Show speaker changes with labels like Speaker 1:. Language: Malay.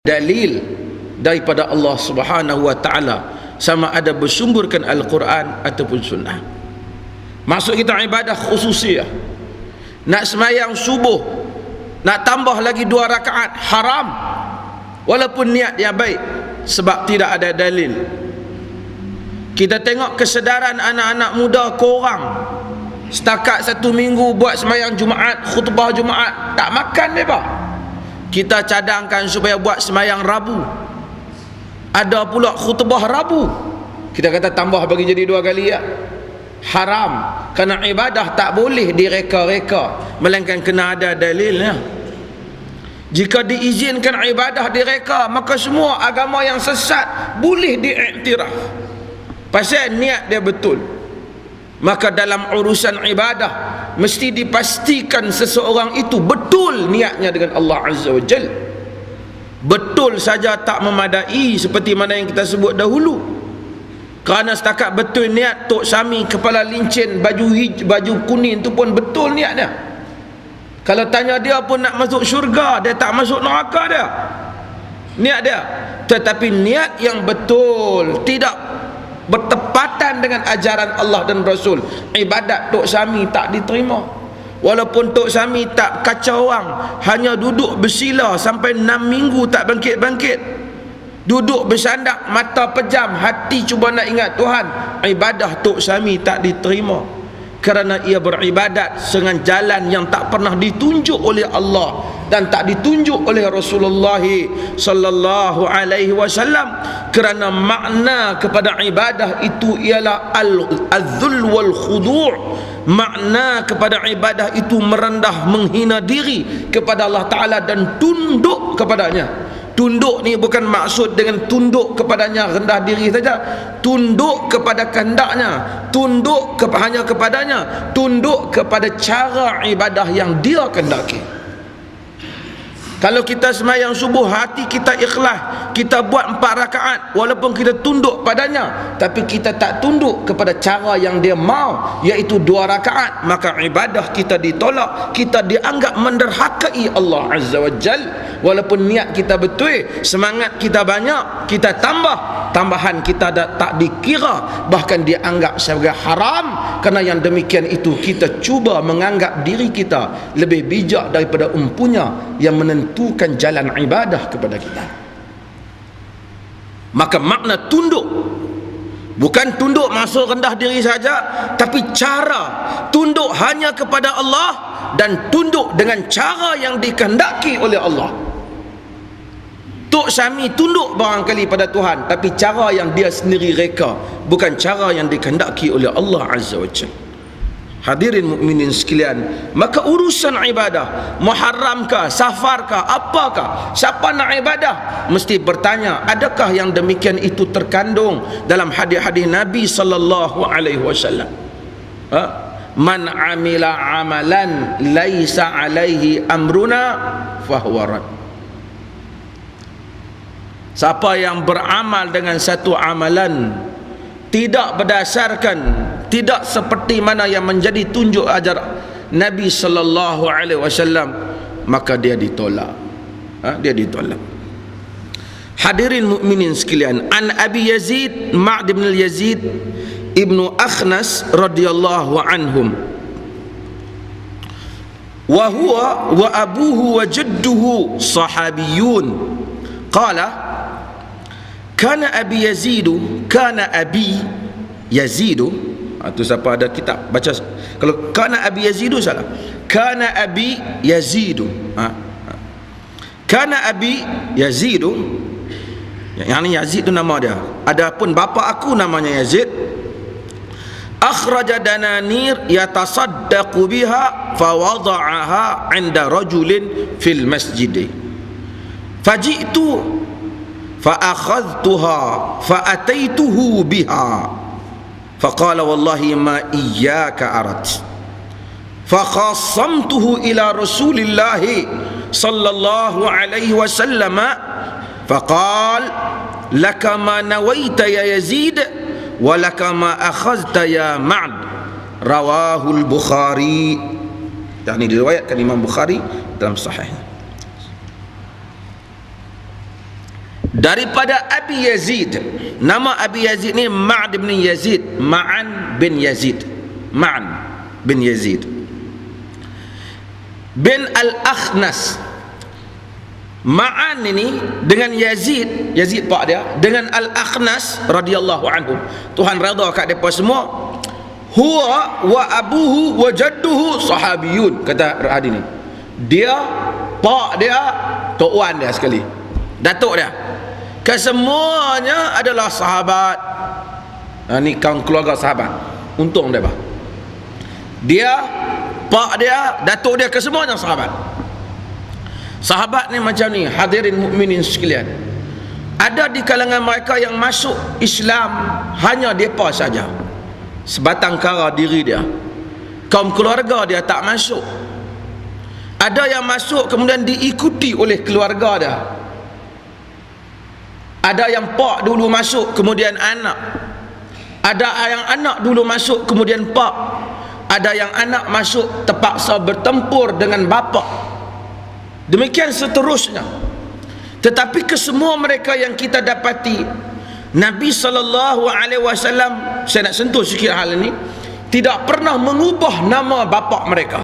Speaker 1: dalil daripada Allah Subhanahu wa taala, sama ada bersumberkan Al-Quran ataupun sunnah. Maksud kita ibadah khususiyah. Nak semayang subuh, nak tambah lagi 2 rakaat haram, walaupun niat dia baik, sebab tidak ada dalil. Kita tengok kesedaran anak-anak muda korang, setakat 1 minggu buat semayang Jumaat, khutbah Jumaat, tak makan mereka. Kita cadangkan supaya buat semayang Rabu, ada pula khutbah Rabu, kita kata tambah bagi jadi 2 kali ya. Haram, kerana ibadah tak boleh direka-reka, melainkan kena ada dalilnya. Jika diizinkan ibadah direka, maka semua agama yang sesat boleh diiktiraf, pasal niat dia betul. Maka dalam urusan ibadah mesti dipastikan seseorang itu betul niatnya dengan Allah Azza wa Jal. Betul saja tak memadai, seperti mana yang kita sebut dahulu. Kerana setakat betul niat Tok Sami kepala lincin baju kuning tu pun betul niatnya. Kalau tanya dia pun nak masuk syurga, dia tak masuk neraka dia, niat dia. Tetapi niat yang betul tidak bertepatan dengan ajaran Allah dan Rasul, ibadat Tok Sami tak diterima. Walaupun Tok Sami tak kacau orang, hanya duduk bersila sampai 6 minggu tak bangkit-bangkit, duduk bersandak, mata pejam, hati cuba nak ingat Tuhan, ibadah Tok Sami tak diterima, kerana ia beribadat dengan jalan yang tak pernah ditunjuk oleh Allah dan tak ditunjuk oleh Rasulullah sallallahu alaihi wasallam. Kerana makna kepada ibadah itu ialah al-dhul wal khudu'. Makna kepada ibadah itu merendah, menghina diri kepada Allah Ta'ala dan tunduk kepadanya. Tunduk ni bukan maksud dengan tunduk kepadanya rendah diri saja, tunduk kepada kehendaknya, tunduk hanya kepadanya, tunduk kepada cara ibadah yang dia kehendaki. Kalau kita semayang subuh, hati kita ikhlas, kita buat 4 rakaat, walaupun kita tunduk padanya, tapi kita tak tunduk kepada cara yang dia mau, iaitu 2 rakaat, maka ibadah kita ditolak, kita dianggap menderhakai Allah Azza wa Jal. Walaupun niat kita betul, semangat kita banyak, kita tambah, tambahan kita tak dikira, bahkan dianggap sebagai haram. Kerana yang demikian itu kita cuba menganggap diri kita lebih bijak daripada empunya yang menentukan jalan ibadah kepada kita. Maka makna tunduk bukan tunduk masuk rendah diri saja, tapi cara tunduk hanya kepada Allah dan tunduk dengan cara yang dikehendaki oleh Allah. Tok Sami tunduk barangkali pada Tuhan, tapi cara yang dia sendiri reka, bukan cara yang dikehendaki oleh Allah Azza wa Jalla. Hadirin mukminin sekalian, maka urusan ibadah, muharramkah, safarkah, apakah, siapa nak ibadah, mesti bertanya, adakah yang demikian itu terkandung dalam hadis-hadis Nabi sallallahu alaihi wasallam? Man amila amalan laisa alaihi amruna fahuwa rad. Siapa yang beramal dengan satu amalan tidak berdasarkan, tidak seperti mana yang menjadi tunjuk ajar Nabi sallallahu alaihi wasallam, maka dia ditolak. Dia ditolak. Hadirin mukminin sekalian, an Abi Yazid Ma'd bin Yazid ibnu Akhnas radhiyallahu anhum, wa huwa wa abuhu wa jadduhu sahabiyun, qala kana Abi Yazidu, kana Abi Yazidu, itu siapa ada kitab baca, kalau kana Abi Yazidu salah, kana Abi Yazidu, kana Abi Yazidu, yang ni Yazid tu nama dia, adapun bapa aku namanya Yazid, akhraja dananir yatasaddaqu biha fawada'aha 'inda rajulin fil masjid, faji'tu فأخذتها فأتيته بها فقال والله ما إياك أردت فخاصمته إلى رسول الله صلى الله عليه وسلم فقال لك ما نويت يا يزيد ولك ما أخذت يا معد رواه البخاري. يعني diriwayatkan Imam Bukhari dalam sahihnya. daripada Abi Yazid. Nama Abi Yazid ni Ma'an bin Yazid. Ma'an bin Yazid. Ma'an bin Yazid bin Al-Akhnas. Ma'an ini dengan Yazid, Yazid pak dia, dengan Al-Akhnas radhiyallahu anhu, Tuhan redha kat depa semua. Huwa wa abuhu wa jadduhu sahabiyun, kata hadis ni. Dia, pak dia, tok wan dia sekali, datuk dia, kesemuanya adalah sahabat. Ni kaum keluarga sahabat. Untung dia bah. Dia, pak dia, datuk dia, kesemuanya sahabat. Sahabat ni macam ni, hadirin mukminin sekalian. Ada di kalangan mereka yang masuk Islam hanya depa saja, sebatang kara diri dia, kaum keluarga dia tak masuk. Ada yang masuk kemudian diikuti oleh keluarga dia. Ada yang pak dulu masuk kemudian anak. Ada yang anak dulu masuk kemudian pak. Ada yang anak masuk terpaksa bertempur dengan bapa. Demikian seterusnya. Tetapi kesemua mereka yang kita dapati, Nabi SAW, saya nak sentuh sikit hal ini, tidak pernah mengubah nama bapa mereka.